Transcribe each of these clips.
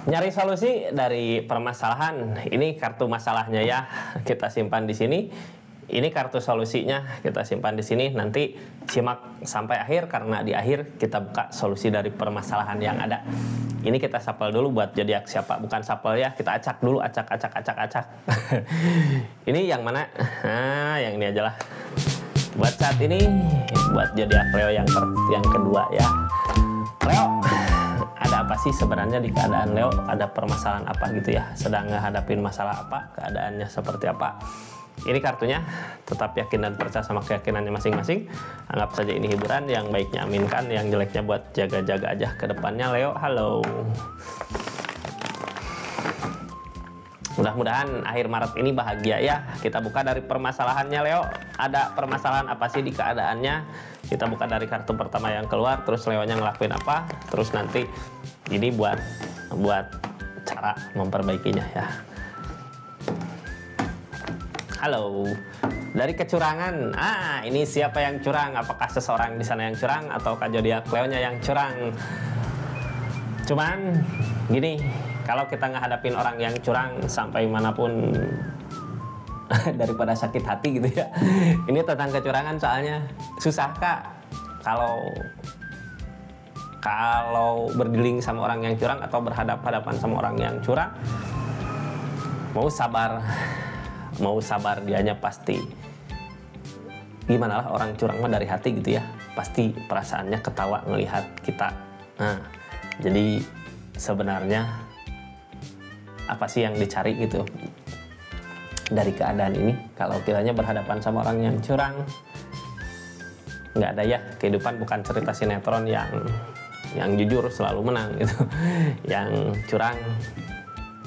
Nyari solusi dari permasalahan. Ini kartu masalahnya ya, kita simpan di sini. Ini kartu solusinya, kita simpan di sini. Nanti simak sampai akhir karena di akhir kita buka solusi dari permasalahan yang ada. Ini kita sapel dulu buat zodiak siapa, bukan sapel ya, kita acak dulu, acak. Ini yang mana? Nah, yang ini aja lah. Buat saat ini, buat zodiak Leo yang kedua ya. Leo, ada apa sih sebenarnya di keadaan Leo? Ada permasalahan apa gitu ya? Sedang menghadapin masalah apa? Keadaannya seperti apa? Ini kartunya, tetap yakin dan percaya sama keyakinannya masing-masing. Anggap saja ini hiburan, yang baiknya aminkan, yang jeleknya buat jaga-jaga aja ke depannya. Leo, halo. Mudah-mudahan akhir Maret ini bahagia ya. Kita buka dari permasalahannya Leo. Ada permasalahan apa sih di keadaannya? Kita buka dari kartu pertama yang keluar, terus Leonya ngelakuin apa? Terus nanti ini buat cara memperbaikinya ya. Halo. Dari kecurangan. Ini siapa yang curang? Apakah seseorang di sana yang curang atau zodiak Leonya yang curang? Cuman gini, kalau kita ngehadapin orang yang curang sampai manapun daripada sakit hati gitu ya. Ini tentang kecurangan soalnya susah Kak. Kalau berdealing sama orang yang curang atau berhadapan sama orang yang curang, mau sabar dianya pasti. Gimana lah orang curang mah dari hati gitu ya. Pasti perasaannya ketawa ngelihat kita. Nah, jadi sebenarnya apa sih yang dicari gitu dari keadaan ini? Kalau kiranya berhadapan sama orang yang curang, nggak ada ya, kehidupan bukan cerita sinetron yang jujur selalu menang gitu. Yang curang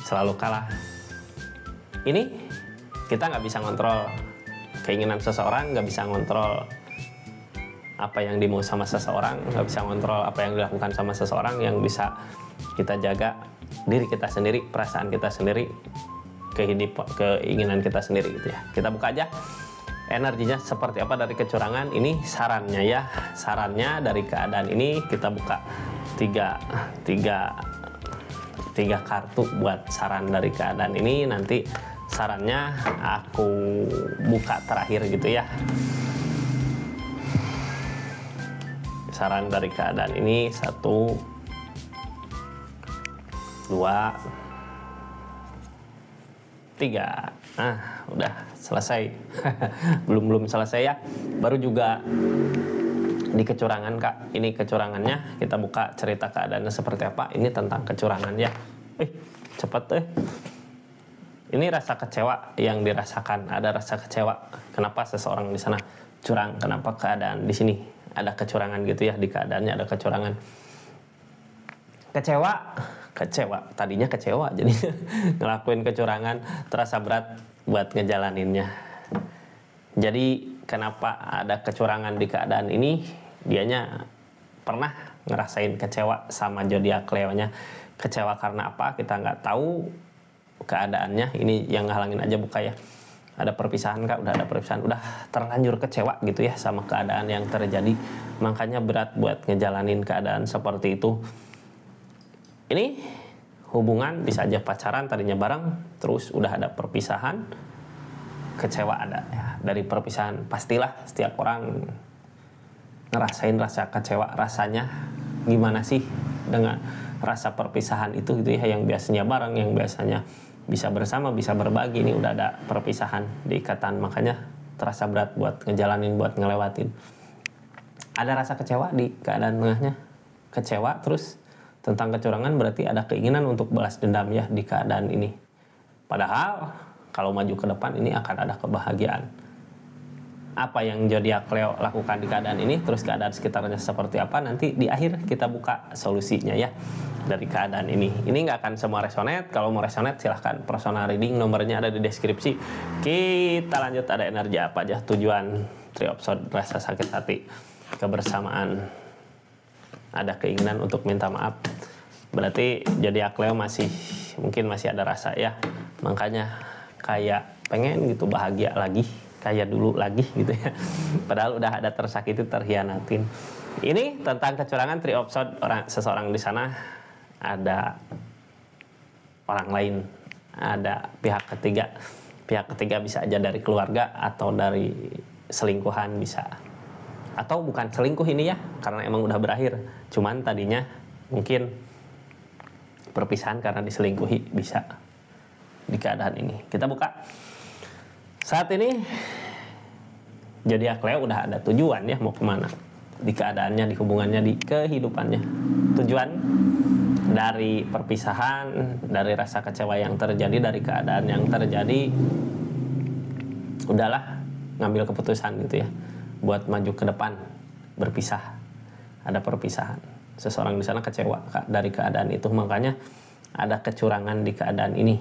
selalu kalah. Ini kita nggak bisa ngontrol keinginan seseorang, nggak bisa ngontrol apa yang dimau sama seseorang, nggak bisa ngontrol apa yang dilakukan sama seseorang. Yang bisa kita jaga diri kita sendiri, perasaan kita sendiri, keinginan kita sendiri gitu ya. Kita buka aja energinya seperti apa dari kecurangan. Ini sarannya ya, sarannya dari keadaan ini. Kita buka tiga kartu buat saran dari keadaan ini. Nanti sarannya aku buka terakhir gitu ya. Saran dari keadaan ini 1, 2, 3. Udah selesai. belum selesai ya, baru juga di kecurangan Kak. Ini kecurangannya, kita buka cerita keadaannya seperti apa. Ini tentang kecurangan ya. Cepet Ini rasa kecewa yang dirasakan. Ada rasa kecewa. Kenapa seseorang di sana curang? Kenapa keadaan di sini ada kecurangan gitu ya? Di keadaannya ada kecurangan. Kecewa. Tadinya kecewa, jadi ngelakuin kecurangan, terasa berat buat ngejalaninnya. Jadi kenapa ada kecurangan di keadaan ini? Dianya pernah ngerasain kecewa sama zodiak Leonya. Kecewa karena apa? Kita nggak tahu keadaannya. Ini yang ngehalangin aja buka ya. Ada perpisahan Kak, udah ada perpisahan, udah terlanjur kecewa gitu ya sama keadaan yang terjadi. Makanya berat buat ngejalanin keadaan seperti itu. Ini hubungan bisa aja pacaran tadinya bareng, terus udah ada perpisahan, kecewa ada ya. Dari perpisahan pastilah setiap orang ngerasain rasa kecewa. Rasanya gimana sih dengan rasa perpisahan itu gitu ya, yang biasanya bareng, yang biasanya bisa bersama, bisa berbagi. Ini udah ada perpisahan di ikatan, makanya terasa berat buat ngejalanin, buat ngelewatin. Ada rasa kecewa di keadaan tengahnya. Kecewa terus tentang kecurangan, berarti ada keinginan untuk balas dendam ya di keadaan ini. Padahal kalau maju ke depan ini akan ada kebahagiaan. Apa yang zodiak Leo lakukan di keadaan ini, terus keadaan sekitarnya seperti apa, nanti di akhir kita buka solusinya ya dari keadaan ini. Ini nggak akan semua resonate. Kalau mau resonate silahkan personal reading, nomornya ada di deskripsi. Kita lanjut, ada energi apa aja, tujuan triopsod, rasa sakit hati, kebersamaan, ada keinginan untuk minta maaf. Berarti zodiak Leo mungkin masih ada rasa ya, makanya kayak pengen gitu bahagia lagi, kayak dulu lagi gitu ya. Padahal udah ada tersakiti, terhianatin. Ini tentang kecurangan triopsod. Seseorang di sana ada orang lain, ada pihak ketiga. Pihak ketiga bisa aja dari keluarga atau dari selingkuhan bisa. Atau bukan selingkuh ini ya, karena emang udah berakhir. Cuman tadinya mungkin perpisahan karena diselingkuhi, bisa di keadaan ini. Kita buka. Saat ini zodiak Leo udah ada tujuan ya, mau kemana di keadaannya, di hubungannya, di kehidupannya. Tujuan dari perpisahan, dari rasa kecewa yang terjadi, dari keadaan yang terjadi, udahlah ngambil keputusan gitu ya, buat maju ke depan, berpisah. Ada perpisahan. Seseorang di sana kecewa dari keadaan itu, makanya ada kecurangan di keadaan ini.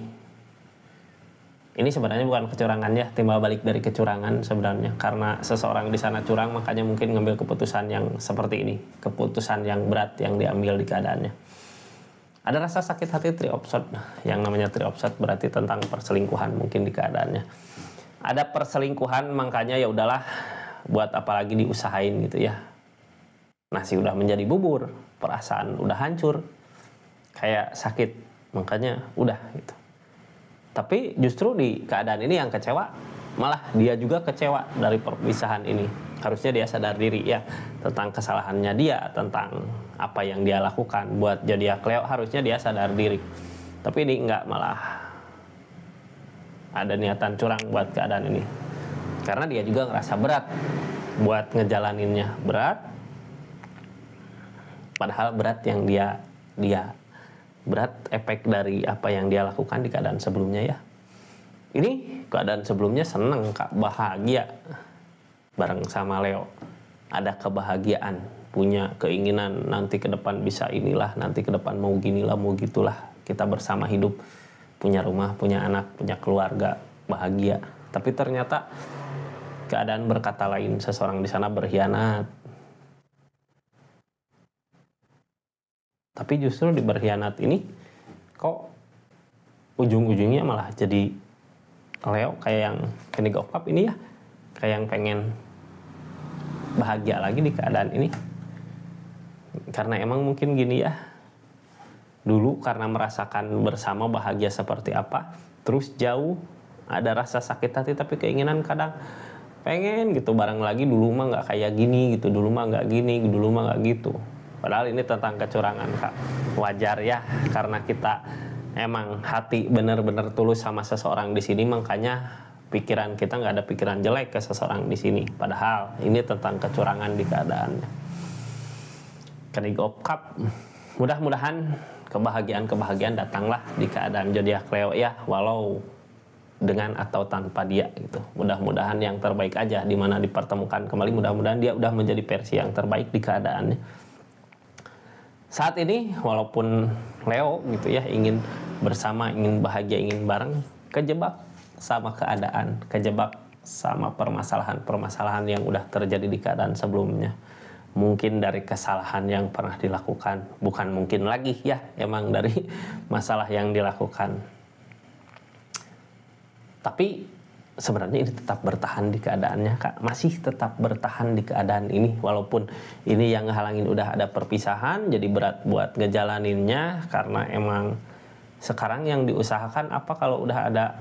Ini sebenarnya bukan kecurangan ya, timbal balik dari kecurangan sebenarnya, karena seseorang di sana curang, makanya mungkin ngambil keputusan yang seperti ini, keputusan yang berat yang diambil di keadaannya. Ada rasa sakit hati triopsod, yang namanya triopsod berarti tentang perselingkuhan mungkin di keadaannya. Ada perselingkuhan, makanya ya udahlah, buat apalagi diusahain gitu ya. Nasi udah menjadi bubur, perasaan udah hancur, kayak sakit, makanya udah gitu. Tapi justru di keadaan ini yang kecewa, malah dia juga kecewa dari perpisahan ini. Harusnya dia sadar diri ya, tentang kesalahannya dia, tentang apa yang dia lakukan. Buat zodiak Leo harusnya dia sadar diri. Tapi ini enggak, malah ada niatan curang buat keadaan ini. Karena dia juga ngerasa berat buat ngejalaninnya, berat. Padahal berat yang dia berat efek dari apa yang dia lakukan di keadaan sebelumnya ya. Ini keadaan sebelumnya seneng Kak, bahagia bareng sama Leo. Ada kebahagiaan, punya keinginan nanti ke depan bisa inilah, nanti ke depan mau ginilah, mau gitulah. Kita bersama hidup, punya rumah, punya anak, punya keluarga, bahagia. Tapi ternyata keadaan berkata lain, seseorang di sana berkhianat. Tapi justru di berkhianat ini kok ujung-ujungnya malah jadi Leo kayak yang King of Cup ini ya, kayak yang pengen bahagia lagi di keadaan ini. Karena emang mungkin gini ya, dulu karena merasakan bersama bahagia seperti apa, terus jauh ada rasa sakit hati, tapi keinginan kadang pengen gitu bareng lagi, dulu mah nggak kayak gini gitu, dulu mah nggak gini, dulu mah nggak gitu. Padahal ini tentang kecurangan Kak. Wajar ya, karena kita emang hati benar-benar tulus sama seseorang di sini, makanya pikiran kita nggak ada pikiran jelek ke seseorang di sini. Padahal ini tentang kecurangan di keadaannya. King of Cup. Mudah-mudahan kebahagiaan datanglah di keadaan zodiak Leo ya, walau dengan atau tanpa dia gitu. Mudah-mudahan yang terbaik aja, dimana dipertemukan kembali, mudah-mudahan dia udah menjadi versi yang terbaik di keadaannya. Saat ini walaupun Leo gitu ya ingin bersama, ingin bahagia, ingin bareng, kejebak sama keadaan, kejebak sama permasalahan yang udah terjadi di keadaan sebelumnya. Mungkin dari kesalahan yang pernah dilakukan, bukan mungkin lagi ya, emang dari masalah yang dilakukan. Tapi sebenarnya ini tetap bertahan di keadaannya Kak, masih tetap bertahan di keadaan ini, walaupun ini yang ngehalangin udah ada perpisahan, jadi berat buat ngejalaninnya. Karena emang sekarang yang diusahakan apa, kalau udah ada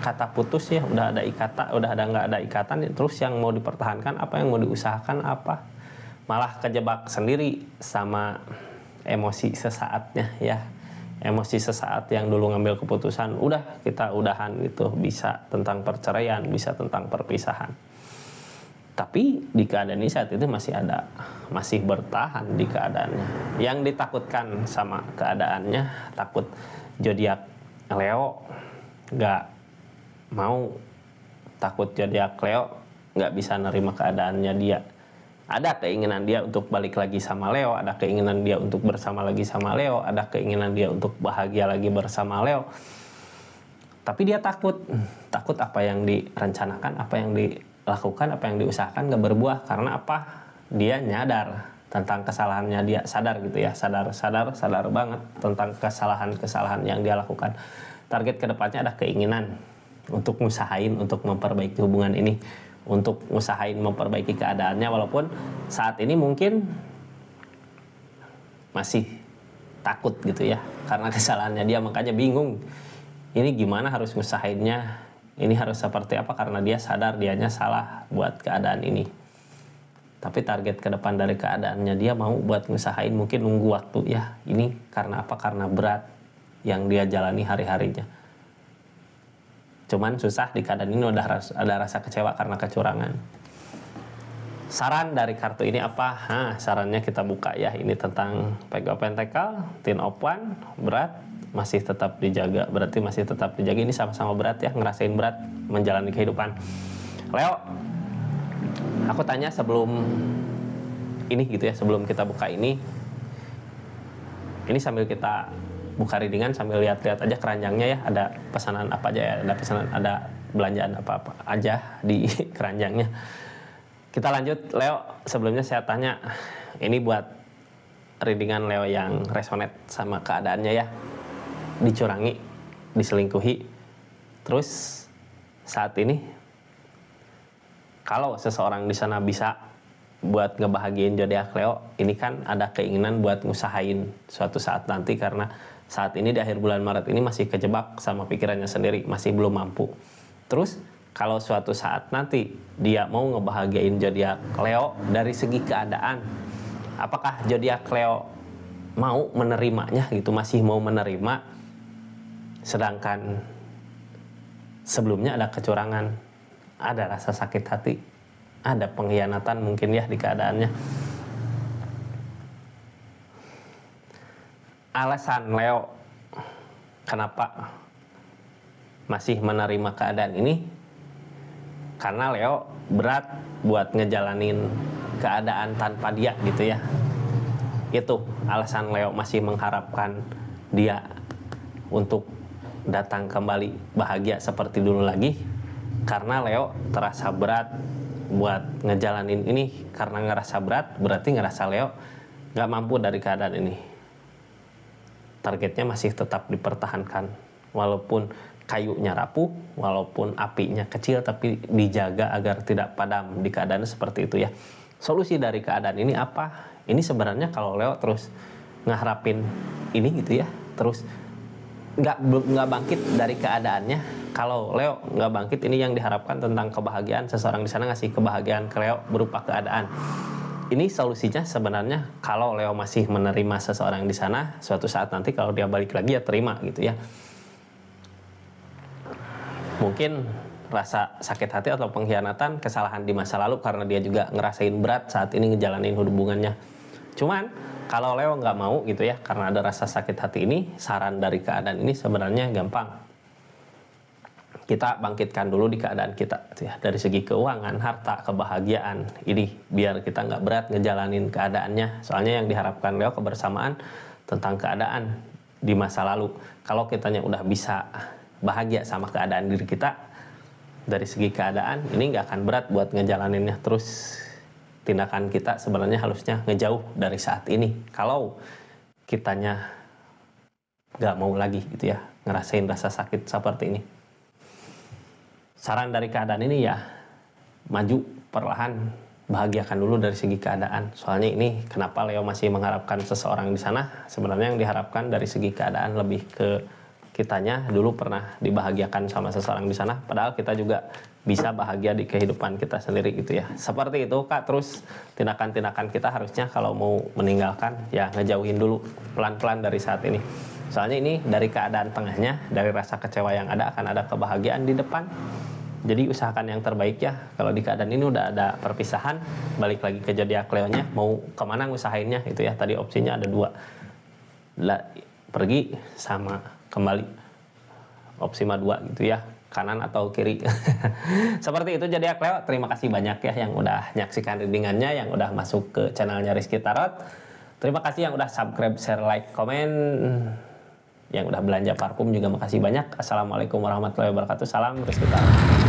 kata putus ya, udah ada ikatan, udah ada nggak ada ikatan, terus yang mau dipertahankan apa, yang mau diusahakan apa, malah kejebak sendiri sama emosi sesaatnya ya. Emosi sesaat yang dulu ngambil keputusan, udah kita udahan gitu, bisa tentang perceraian, bisa tentang perpisahan. Tapi di keadaan ini saat itu masih bertahan di keadaannya. Yang ditakutkan sama keadaannya, takut zodiak Leo nggak mau, takut zodiak Leo nggak bisa nerima keadaannya dia. Ada keinginan dia untuk balik lagi sama Leo, ada keinginan dia untuk bersama lagi sama Leo, ada keinginan dia untuk bahagia lagi bersama Leo. Tapi dia takut apa yang direncanakan, apa yang dilakukan, apa yang diusahakan gak berbuah. Karena apa? Dia nyadar tentang kesalahannya, dia sadar gitu ya, sadar banget tentang kesalahan yang dia lakukan. Target kedepannya ada keinginan untuk ngusahain, untuk memperbaiki hubungan ini, untuk usahain memperbaiki keadaannya, walaupun saat ini mungkin masih takut gitu ya karena kesalahannya dia, makanya bingung ini gimana harus ngusahainnya, ini harus seperti apa karena dia sadar dianya salah buat keadaan ini. Tapi target ke depan dari keadaannya dia mau buat ngusahain, mungkin nunggu waktu ya. Ini karena apa? Karena berat yang dia jalani hari-harinya. Cuman susah di keadaan ini udah ada rasa kecewa karena kecurangan. Saran dari kartu ini apa? Sarannya kita buka ya. Ini tentang Page of Pentacle, Ten of Wands, berat, masih tetap dijaga. Berarti masih tetap dijaga. Ini sama-sama berat ya, ngerasain berat menjalani kehidupan. Leo, aku tanya sebelum ini gitu ya, sebelum kita buka ini sambil kita buka readingan sambil lihat-lihat aja keranjangnya ya, ada pesanan apa aja ya, ada belanjaan apa-apa aja di keranjangnya. Kita lanjut Leo, sebelumnya saya tanya, ini buat readingan Leo yang resonate sama keadaannya ya, dicurangi, diselingkuhi, terus saat ini kalau seseorang di sana bisa buat ngebahagiain zodiak Leo, ini kan ada keinginan buat ngusahain suatu saat nanti, karena saat ini di akhir bulan Maret ini masih kejebak sama pikirannya sendiri, masih belum mampu. Terus kalau suatu saat nanti dia mau ngebahagiain zodiak Leo dari segi keadaan, apakah zodiak Leo mau menerimanya gitu, masih mau menerima, sedangkan sebelumnya ada kecurangan, ada rasa sakit hati, ada pengkhianatan mungkin ya di keadaannya. Alasan Leo kenapa masih menerima keadaan ini, karena Leo berat buat ngejalanin keadaan tanpa dia gitu ya. Itu alasan Leo masih mengharapkan dia untuk datang kembali bahagia seperti dulu lagi, karena Leo terasa berat buat ngejalanin ini. Karena ngerasa berat berarti ngerasa Leo gak mampu dari keadaan ini. Targetnya masih tetap dipertahankan, walaupun kayunya rapuh, walaupun apinya kecil, tapi dijaga agar tidak padam di keadaan seperti itu ya. Solusi dari keadaan ini apa? Ini sebenarnya kalau Leo terus ngeharapin ini gitu ya, terus nggak bangkit dari keadaannya. Kalau Leo nggak bangkit, ini yang diharapkan tentang kebahagiaan, seseorang di sana ngasih kebahagiaan ke Leo berupa keadaan. Ini solusinya sebenarnya kalau Leo masih menerima seseorang di sana, suatu saat nanti kalau dia balik lagi ya terima gitu ya. Mungkin rasa sakit hati atau pengkhianatan, kesalahan di masa lalu karena dia juga ngerasain berat saat ini ngejalanin hubungannya. Cuman kalau Leo nggak mau gitu ya, karena ada rasa sakit hati ini, saran dari keadaan ini sebenarnya gampang. Kita bangkitkan dulu di keadaan kita ya, dari segi keuangan, harta, kebahagiaan ini, biar kita nggak berat ngejalanin keadaannya. Soalnya yang diharapkan Leo kebersamaan tentang keadaan di masa lalu. Kalau kitanya udah bisa bahagia sama keadaan diri kita, dari segi keadaan ini nggak akan berat buat ngejalaninnya. Terus tindakan kita sebenarnya harusnya ngejauh dari saat ini. Kalau kitanya nggak mau lagi gitu ya ngerasain rasa sakit seperti ini. Saran dari keadaan ini ya, maju perlahan, bahagiakan dulu dari segi keadaan. Soalnya ini kenapa Leo masih mengharapkan seseorang di sana, sebenarnya yang diharapkan dari segi keadaan lebih ke kitanya dulu pernah dibahagiakan sama seseorang di sana, padahal kita juga bisa bahagia di kehidupan kita sendiri gitu ya. Seperti itu Kak. Terus tindakan-tindakan kita harusnya kalau mau meninggalkan ya ngejauhin dulu pelan-pelan dari saat ini. Soalnya ini dari keadaan tengahnya, dari rasa kecewa yang ada akan ada kebahagiaan di depan. Jadi usahakan yang terbaik ya. Kalau di keadaan ini udah ada perpisahan, balik lagi ke zodiak Leo-nya, mau kemana ngusahainnya itu ya. Tadi opsinya ada dua, pergi sama kembali. Opsi mah dua gitu ya, kanan atau kiri. Seperti itu zodiak Leo. Terima kasih banyak ya yang udah nyaksikan readingannya, yang udah masuk ke channelnya Rizky Tarot. Terima kasih yang udah subscribe, share, like, komen. Yang udah belanja parfum juga makasih banyak. Assalamualaikum warahmatullahi wabarakatuh. Salam Rizky Tarot.